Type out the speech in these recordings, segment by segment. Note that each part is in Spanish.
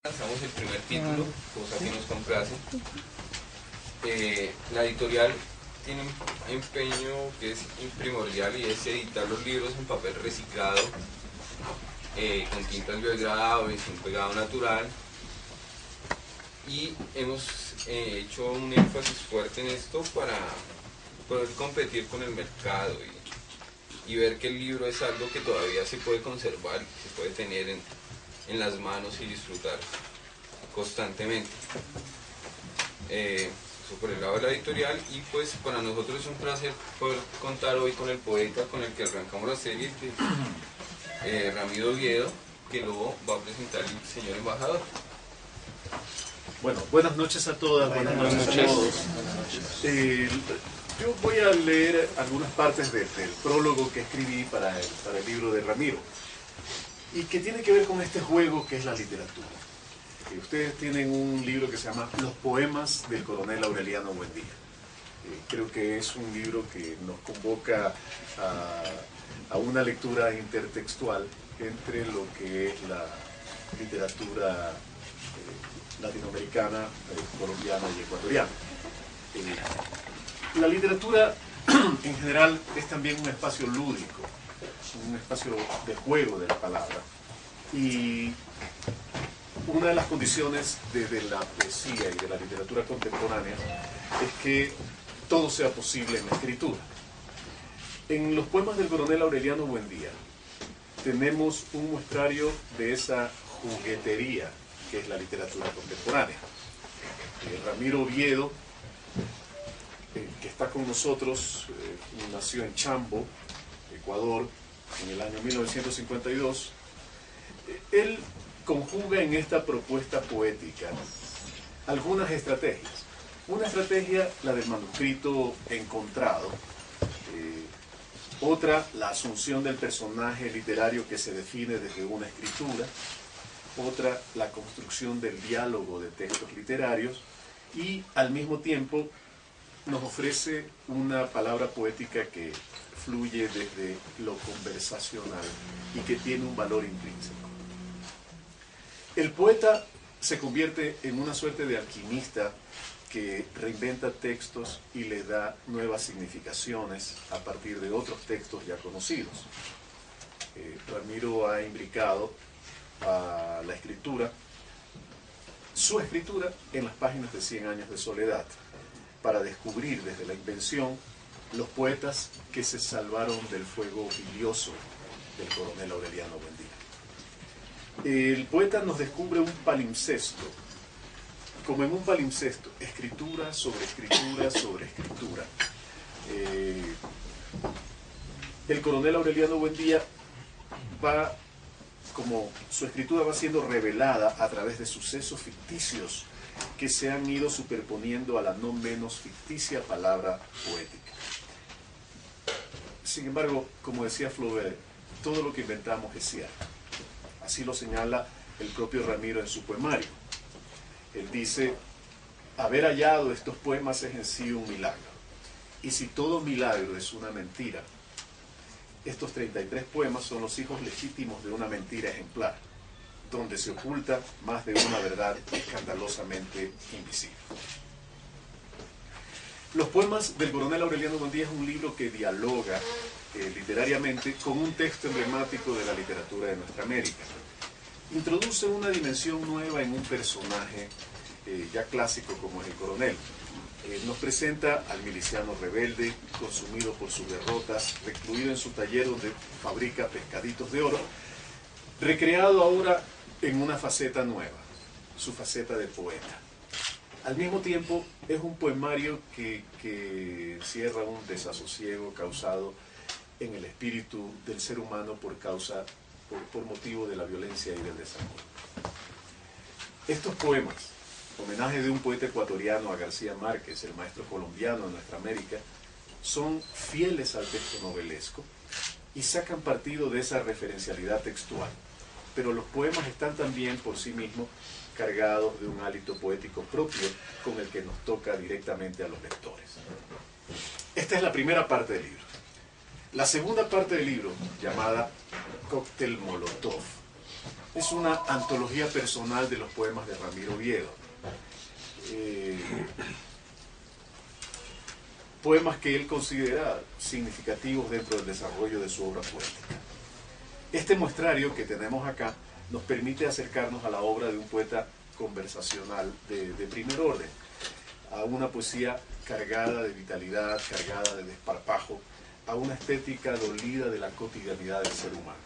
Lanzamos el primer título, cosa que nos complace. La editorial tiene un empeño que es primordial, y es editar los libros en papel reciclado, con tintas biodegradable y sin pegado natural. Y hemos hecho un énfasis fuerte en esto para poder competir con el mercado y ver que el libro es algo que todavía se puede conservar, que se puede tener en las manos y disfrutar constantemente. Eso por el lado de la editorial. Y pues para nosotros es un placer poder contar hoy con el poeta con el que arrancamos la serie, Ramiro Oviedo, que luego va a presentar el señor embajador. Bueno, buenas noches a todas, buenas noches a todos. Yo voy a leer algunas partes del prólogo que escribí para el libro de Ramiro, y que tiene que ver con este juego que es la literatura. Ustedes tienen un libro que se llama Los poemas del coronel Aureliano Buendía. Creo que es un libro que nos convoca a una lectura intertextual entre lo que es la literatura latinoamericana, colombiana y ecuatoriana. La literatura en general es también un espacio lúdico, un espacio de juego de la palabra, y una de las condiciones de la poesía y de la literatura contemporánea es que todo sea posible en la escritura. En los poemas del coronel Aureliano Buendía tenemos un muestrario de esa juguetería que es la literatura contemporánea. Ramiro Oviedo, que está con nosotros, nació en Chambo, Ecuador, en el año 1952. Él conjuga en esta propuesta poética algunas estrategias. Una estrategia, la del manuscrito encontrado. Otra, la asunción del personaje literario que se define desde una escritura. Otra, la construcción del diálogo de textos literarios. Y al mismo tiempo nos ofrece una palabra poética que fluye desde lo conversacional y que tiene un valor intrínseco. El poeta se convierte en una suerte de alquimista que reinventa textos y le da nuevas significaciones a partir de otros textos ya conocidos. Ramiro ha imbricado a la escritura, su escritura, en las páginas de 100 años de soledad, para descubrir desde la invención los poetas que se salvaron del fuego bilioso del coronel Aureliano Buendía. El poeta nos descubre un palimpsesto, como en un palimpsesto, escritura sobre escritura sobre escritura. El coronel Aureliano Buendía va, como su escritura va siendo revelada a través de sucesos ficticios que se han ido superponiendo a la no menos ficticia palabra poética. Sin embargo, como decía Flaubert, todo lo que inventamos es cierto. Así lo señala el propio Ramiro en su poemario. Él dice: haber hallado estos poemas es en sí un milagro. Y si todo milagro es una mentira, estos 33 poemas son los hijos legítimos de una mentira ejemplar, donde se oculta más de una verdad escandalosamente invisible. Los poemas del coronel Aureliano Buendía es un libro que dialoga literariamente con un texto emblemático de la literatura de nuestra América. Introduce una dimensión nueva en un personaje ya clásico como es el coronel. Nos presenta al miliciano rebelde, consumido por sus derrotas, recluido en su taller donde fabrica pescaditos de oro, recreado ahora en una faceta nueva, su faceta de poeta. Al mismo tiempo es un poemario que encierra un desasosiego causado en el espíritu del ser humano por motivo de la violencia y del desamor. Estos poemas, homenaje de un poeta ecuatoriano a García Márquez, el maestro colombiano de nuestra América, son fieles al texto novelesco y sacan partido de esa referencialidad textual. Pero los poemas están también por sí mismos cargados de un hálito poético propio con el que nos toca directamente a los lectores. Esta es la primera parte del libro. La segunda parte del libro, llamada Cóctel Molotov, es una antología personal de los poemas de Ramiro Oviedo. Poemas que él considera significativos dentro del desarrollo de su obra poética. Este muestrario que tenemos acá nos permite acercarnos a la obra de un poeta conversacional de primer orden, a una poesía cargada de vitalidad, cargada de desparpajo, a una estética dolida de la cotidianidad del ser humano.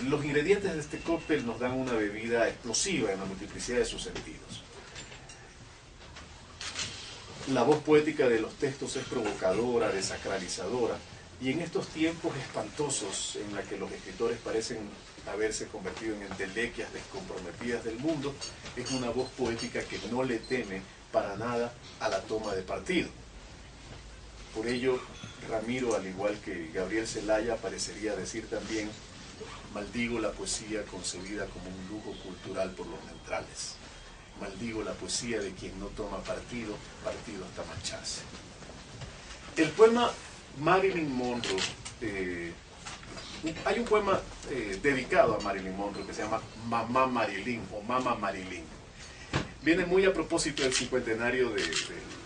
Los ingredientes de este cóctel nos dan una bebida explosiva en la multiplicidad de sus sentidos. La voz poética de los textos es provocadora, desacralizadora, y en estos tiempos espantosos en los que los escritores parecen haberse convertido en entelequias descomprometidas del mundo, es una voz poética que no le teme para nada a la toma de partido. Por ello, Ramiro, al igual que Gabriel Zelaya, parecería decir también: maldigo la poesía concebida como un lujo cultural por los neutrales. Maldigo la poesía de quien no toma partido, partido hasta mancharse. El poema Marilyn Monroe, hay un poema dedicado a Marilyn Monroe que se llama Mamá Marilyn o Mama Marilyn. Viene muy a propósito del cincuentenario del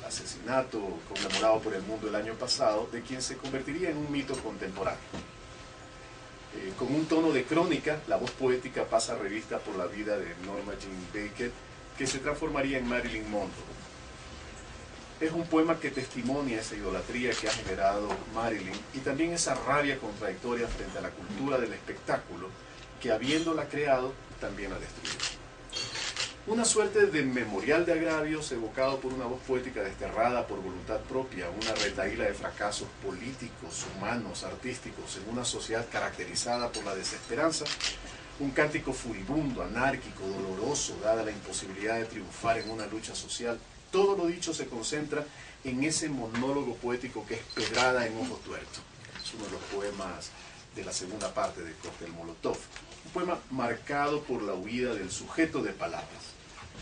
asesinato conmemorado por el mundo el año pasado, de quien se convertiría en un mito contemporáneo. Con un tono de crónica, la voz poética pasa revista por la vida de Norma Jean Baker, que se transformaría en Marilyn Monroe. Es un poema que testimonia esa idolatría que ha generado Marilyn y también esa rabia contradictoria frente a la cultura del espectáculo que, habiéndola creado, también la destruido. Una suerte de memorial de agravios evocado por una voz poética desterrada por voluntad propia, una retahíla de fracasos políticos, humanos, artísticos en una sociedad caracterizada por la desesperanza, un cántico furibundo, anárquico, doloroso, dada la imposibilidad de triunfar en una lucha social. Todo lo dicho se concentra en ese monólogo poético que es Pedrada en Ojo Tuerto. Es uno de los poemas de la segunda parte de Cóctel Molotov. Un poema marcado por la huida del sujeto de palabras,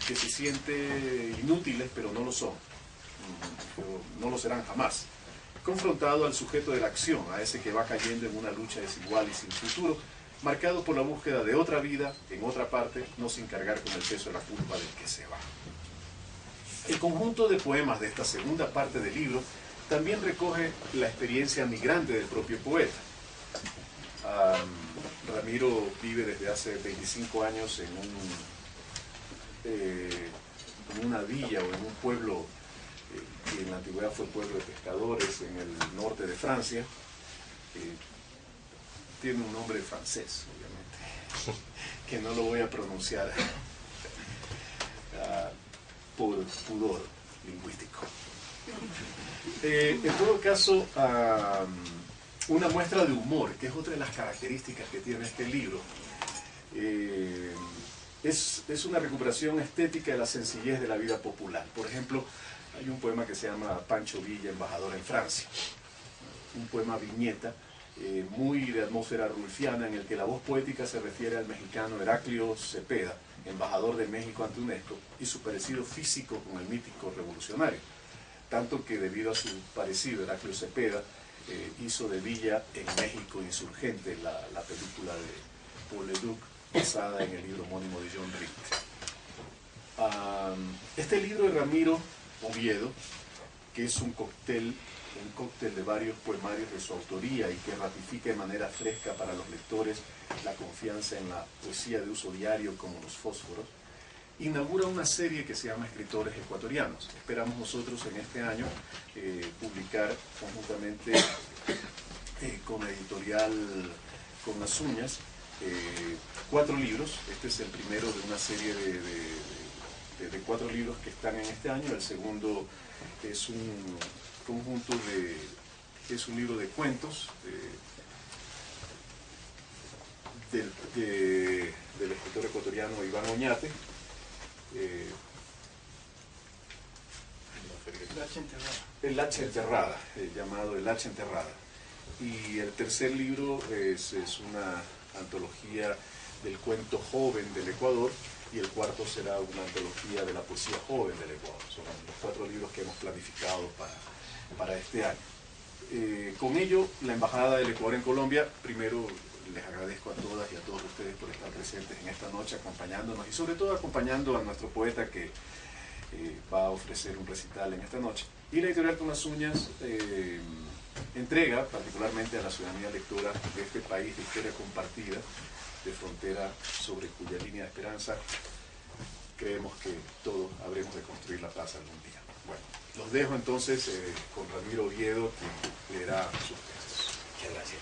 que se siente inútiles, pero no lo son. No lo serán jamás. Confrontado al sujeto de la acción, a ese que va cayendo en una lucha desigual y sin futuro, marcado por la búsqueda de otra vida en otra parte, no sin cargar con el peso de la culpa del que se va. El conjunto de poemas de esta segunda parte del libro también recoge la experiencia migrante del propio poeta. Ramiro vive desde hace 25 años en una villa o en un pueblo que en la antigüedad fue pueblo de pescadores en el norte de Francia. Tiene un nombre francés, obviamente, que no lo voy a pronunciar por pudor lingüístico. En todo caso, una muestra de humor, que es otra de las características que tiene este libro, es una recuperación estética de la sencillez de la vida popular. Por ejemplo, hay un poema que se llama Pancho Villa, embajador en Francia, un poema viñeta muy de atmósfera rulfiana, en el que la voz poética se refiere al mexicano Heraclio Cepeda, embajador de México ante UNESCO, y su parecido físico con el mítico revolucionario, tanto que debido a su parecido, Heraclio Cepeda hizo de Villa en México Insurgente, la película de Paul Leduc, basada en el libro homónimo de John Ritt. Este libro de Ramiro Oviedo, que es un cóctel de varios poemarios de su autoría y que ratifica de manera fresca para los lectores la confianza en la poesía de uso diario como los fósforos, inaugura una serie que se llama Escritores Ecuatorianos. Esperamos nosotros en este año publicar conjuntamente con editorial Con las Uñas 4 libros. Este es el primero de una serie de 4 libros que están en este año. El segundo es un conjunto es un libro de cuentos del escritor ecuatoriano Iván Oñate. El hacha enterrada, llamado El hacha enterrada. Y el tercer libro es una antología del cuento joven del Ecuador, y el cuarto será una antología de la poesía joven del Ecuador. Son los 4 libros que hemos planificado para este año. Con ello, la Embajada del Ecuador en Colombia, primero les agradezco a todas y a todos ustedes por estar presentes en esta noche, acompañándonos y sobre todo acompañando a nuestro poeta que va a ofrecer un recital en esta noche. Y la editorial Con las Uñas entrega particularmente a la ciudadanía lectora de este país de historia compartida, de frontera sobre cuya línea de esperanza creemos que todos habremos de construir la paz algún día. Bueno, los dejo entonces con Ramiro Oviedo, que leerá sus textos. Muchas gracias.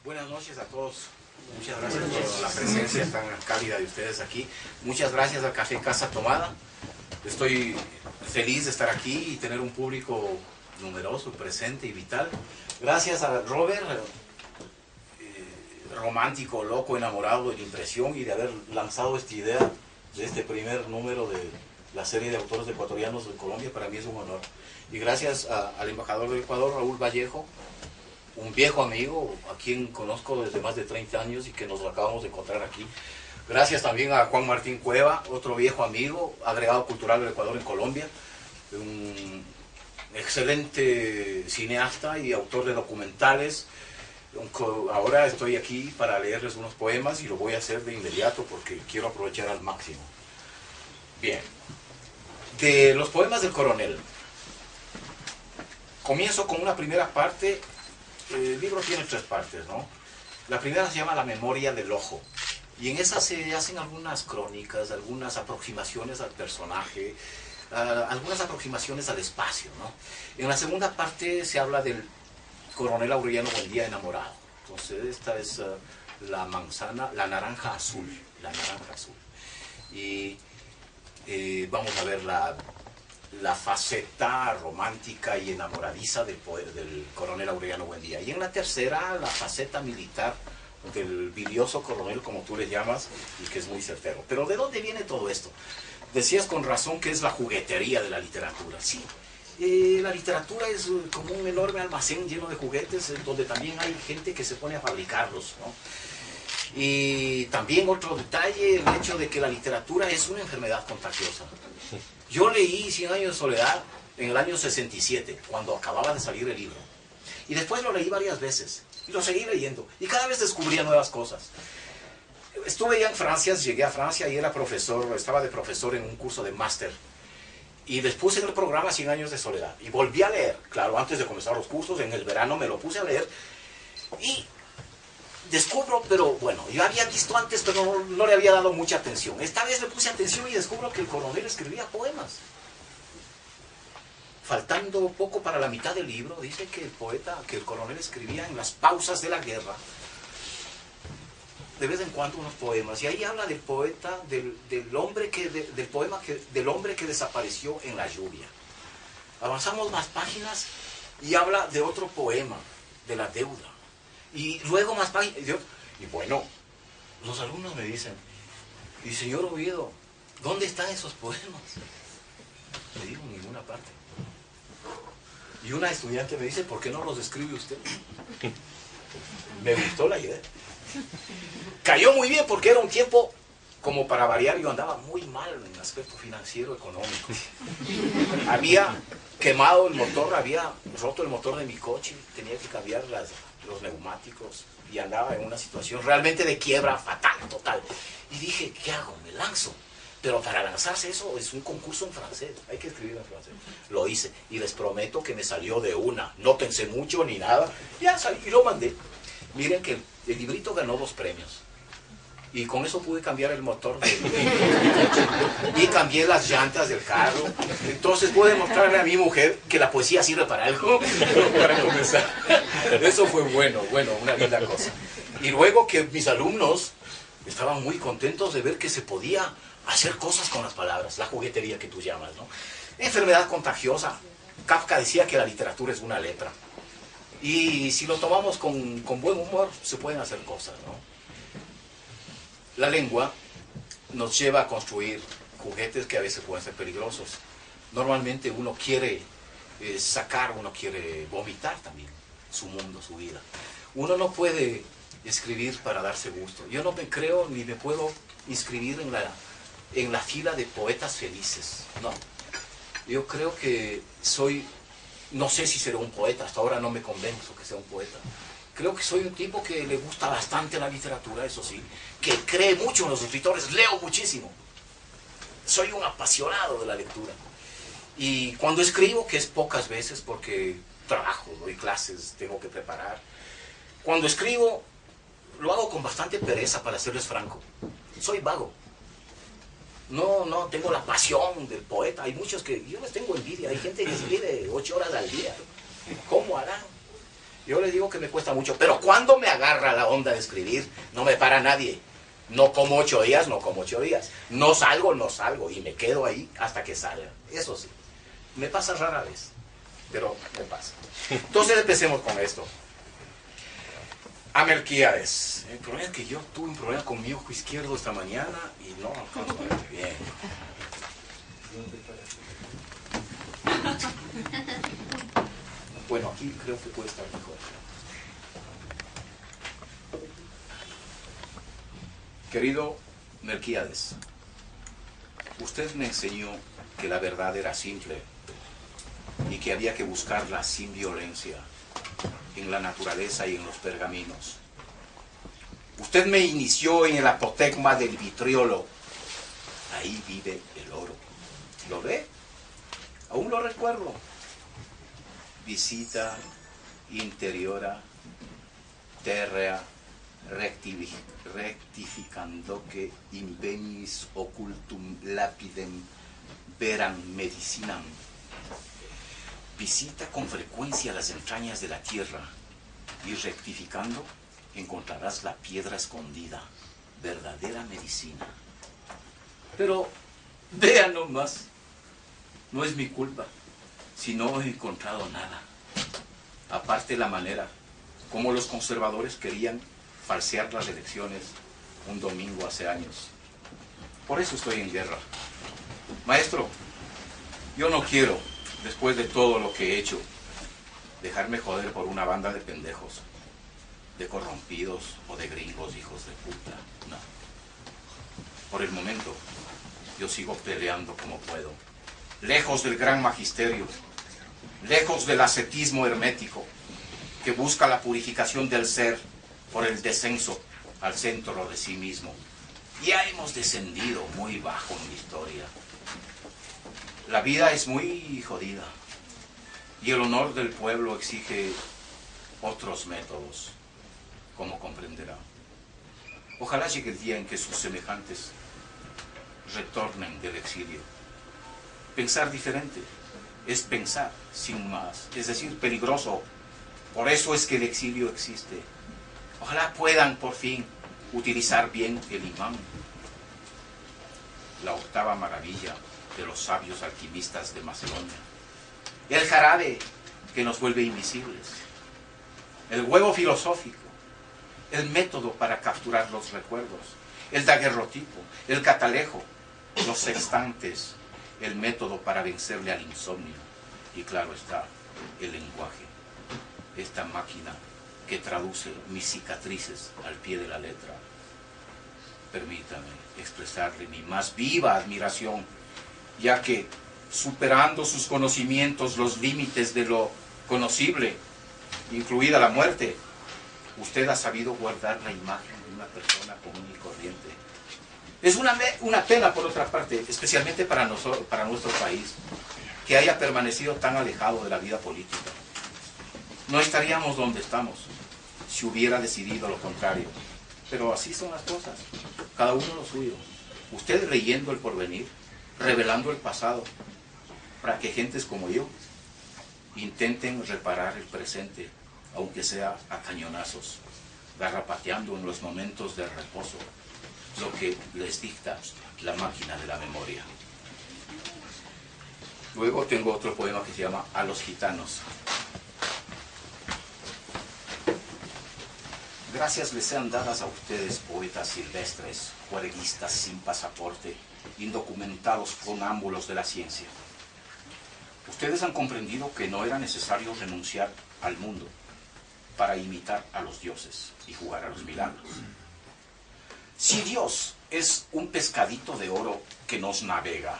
Buenas noches a todos. Muchas gracias por la presencia tan cálida de ustedes aquí. Muchas gracias al Café Casa Tomada. Estoy feliz de estar aquí y tener un público numeroso, presente y vital. Gracias a Robert, romántico, loco, enamorado de la impresión y de haber lanzado esta idea de este primer número de la serie de autores ecuatorianos de Colombia. Para mí es un honor. Y gracias al embajador del Ecuador, Raúl Vallejo, un viejo amigo a quien conozco desde más de 30 años y que nos acabamos de encontrar aquí. Gracias también a Juan Martín Cueva, otro viejo amigo, agregado cultural del Ecuador en Colombia, un excelente cineasta y autor de documentales. Ahora estoy aquí para leerles unos poemas y lo voy a hacer de inmediato porque quiero aprovechar al máximo. Bien, de los poemas del coronel. Comienzo con una primera parte. El libro tiene 3 partes, ¿no? La primera se llama La memoria del ojo. Y en esa se hacen algunas crónicas, algunas aproximaciones al personaje, algunas aproximaciones al espacio, ¿no? En la segunda parte se habla del coronel Aureliano Buendía enamorado. Entonces esta es la manzana, la naranja azul. La naranja azul. Y vamos a ver la faceta romántica y enamoradiza del coronel Aureliano Buendía. Y en la tercera, la faceta militar del bilioso coronel, como tú le llamas, y que es muy certero. Pero ¿de dónde viene todo esto? Decías con razón que es la juguetería de la literatura. Sí, la literatura es como un enorme almacén lleno de juguetes, donde también hay gente que se pone a fabricarlos, ¿no? Y también otro detalle, el hecho de que la literatura es una enfermedad contagiosa. Yo leí 100 años de soledad en el año 67, cuando acababa de salir el libro. Y después lo leí varias veces, y lo seguí leyendo, y cada vez descubría nuevas cosas. Estuve ya en Francia, llegué a Francia y era profesor, estaba de profesor en un curso de máster. Y les puse en el programa 100 años de soledad. Y volví a leer, claro, antes de comenzar los cursos, en el verano me lo puse a leer. Y descubro, pero bueno, yo había visto antes, pero no le había dado mucha atención. Esta vez le puse atención y descubro que el coronel escribía poemas. Faltando poco para la mitad del libro, dice que el coronel escribía en las pausas de la guerra, de vez en cuando unos poemas. Y ahí habla del poeta, del hombre que desapareció en la lluvia. Avanzamos más páginas y habla de otro poema, de la deuda. Y luego más páginas. Y bueno, los alumnos me dicen, y señor Oviedo, ¿dónde están esos poemas? Le digo, en ninguna parte. Y una estudiante me dice, ¿por qué no los escribe usted? Me gustó la idea. Cayó muy bien porque era un tiempo, como para variar, yo andaba muy mal en el aspecto financiero, económico. Había quemado el motor, había roto el motor de mi coche, tenía que cambiar los neumáticos y andaba en una situación realmente de quiebra fatal, total. Y dije, ¿qué hago? Me lanzo. Pero para lanzarse eso es un concurso en francés, hay que escribir en francés. Lo hice y les prometo que me salió de una, no pensé mucho ni nada, ya salí y lo mandé. Miren que el librito ganó 2 premios. Y con eso pude cambiar el motor y cambié las llantas del carro. Entonces pude mostrarle a mi mujer que la poesía sirve para algo, para comenzar. Eso fue bueno, una linda cosa. Y luego que mis alumnos estaban muy contentos de ver que se podía hacer cosas con las palabras, la juguetería que tú llamas, ¿no? Enfermedad contagiosa. Kafka decía que la literatura es una lepra. Y si lo tomamos con buen humor, se pueden hacer cosas, ¿no? La lengua nos lleva a construir juguetes que a veces pueden ser peligrosos. Normalmente uno quiere sacar, uno quiere vomitar también su mundo, su vida. Uno no puede escribir para darse gusto. Yo no me creo ni me puedo inscribir en la fila de poetas felices. No. Yo creo que soy, no sé si seré un poeta, hasta ahora no me convenzo que sea un poeta. Creo que soy un tipo que le gusta bastante la literatura, eso sí, que cree mucho en los escritores, leo muchísimo. Soy un apasionado de la lectura. Y cuando escribo, que es pocas veces porque trabajo, doy clases, tengo que preparar. Cuando escribo, lo hago con bastante pereza, para serles franco. Soy vago. No tengo la pasión del poeta. Hay muchos que yo les tengo envidia. Hay gente que escribe 8 horas al día. ¿Cómo harán? Yo les digo que me cuesta mucho. Pero cuando me agarra la onda de escribir, no me para nadie. No como 8 días, no como 8 días. No salgo. Y me quedo ahí hasta que salga. Eso sí. Me pasa rara vez. Pero me pasa. Entonces empecemos con esto. A Melquíades. El problema es que yo tuve un problema con mi ojo izquierdo esta mañana y no alcanzo a ver bien. Bueno, aquí creo que puede estar mejor. Querido Melquíades, usted me enseñó que la verdad era simple y que había que buscarla sin violencia, en la naturaleza y en los pergaminos. Usted me inició en el apotegma del vitriolo. Ahí vive el oro. ¿Lo ve? Aún lo recuerdo. Visita interiora terrea rectificando que invenis occultum lapidem veram medicinam. Visita con frecuencia las entrañas de la tierra y rectificando encontrarás la piedra escondida, verdadera medicina. Pero vean nomás, no es mi culpa si no he encontrado nada. Aparte la manera como los conservadores querían falsear las elecciones un domingo hace años. Por eso estoy en guerra. Maestro, yo no quiero, después de todo lo que he hecho, dejarme joder por una banda de pendejos, de corrompidos o de gringos hijos de puta. No. Por el momento, yo sigo peleando como puedo, lejos del gran magisterio, lejos del ascetismo hermético, que busca la purificación del ser por el descenso al centro de sí mismo. Ya hemos descendido muy bajo en la historia. La vida es muy jodida y el honor del pueblo exige otros métodos, como comprenderá. Ojalá llegue el día en que sus semejantes retornen del exilio. Pensar diferente es pensar sin más, es decir, peligroso. Por eso es que el exilio existe. Ojalá puedan por fin utilizar bien el imán, la octava maravilla de los sabios alquimistas de Macedonia, el jarabe que nos vuelve invisibles, el huevo filosófico, el método para capturar los recuerdos, el daguerrotipo, el catalejo, los sextantes, el método para vencerle al insomnio y, claro está, el lenguaje, esta máquina que traduce mis cicatrices al pie de la letra. Permítame expresarle mi más viva admiración, ya que, superando sus conocimientos los límites de lo conocible, incluida la muerte, usted ha sabido guardar la imagen de una persona común y corriente. Es una pena, por otra parte, especialmente para nuestro país, que haya permanecido tan alejado de la vida política. No estaríamos donde estamos si hubiera decidido lo contrario. Pero así son las cosas, cada uno lo suyo. Usted leyendo el porvenir, revelando el pasado, para que gentes como yo intenten reparar el presente, aunque sea a cañonazos, garrapateando en los momentos de reposo lo que les dicta la máquina de la memoria. Luego tengo otro poema que se llama A los gitanos. Gracias les sean dadas a ustedes, poetas silvestres, juerguistas sin pasaporte, indocumentados funámbulos de la ciencia. Ustedes han comprendido que no era necesario renunciar al mundo para imitar a los dioses y jugar a los milagros. Si Dios es un pescadito de oro que nos navega.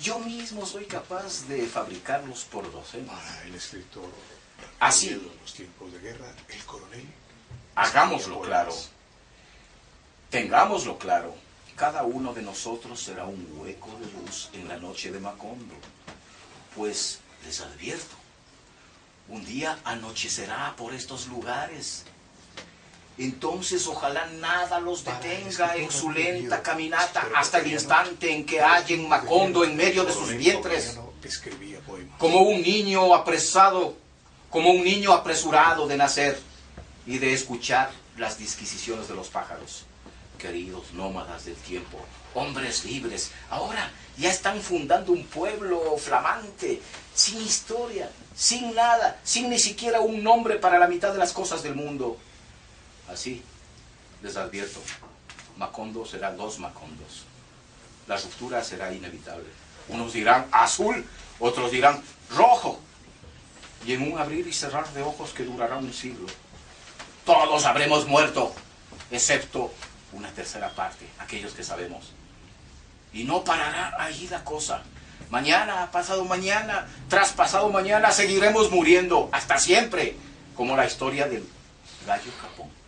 Yo mismo soy capaz de fabricarlos por docenas. Para el escritor Así, en los tiempos de guerra, el coronel... hagámoslo claro. Tengámoslo claro. Cada uno de nosotros será un hueco de luz en la noche de Macondo. Pues les advierto, un día anochecerá por estos lugares. Entonces ojalá nada los detenga en su lenta caminata hasta el instante en que hallen Macondo en medio de sus vientres, escribía poemas. como un niño apresado, como un niño apresurado de nacer y de escuchar las disquisiciones de los pájaros. Queridos nómadas del tiempo, hombres libres, ahora ya están fundando un pueblo flamante, sin historia, sin nada, sin ni siquiera un nombre para la mitad de las cosas del mundo. Así, les advierto, Macondo será 2 Macondos. La ruptura será inevitable. Unos dirán azul, otros dirán rojo. Y en un abrir y cerrar de ojos que durará un siglo, todos habremos muerto, excepto una tercera parte, aquellos que sabemos. Y no parará ahí la cosa. Mañana, pasado mañana, tras pasado mañana, seguiremos muriendo hasta siempre, como la historia del gallo capón.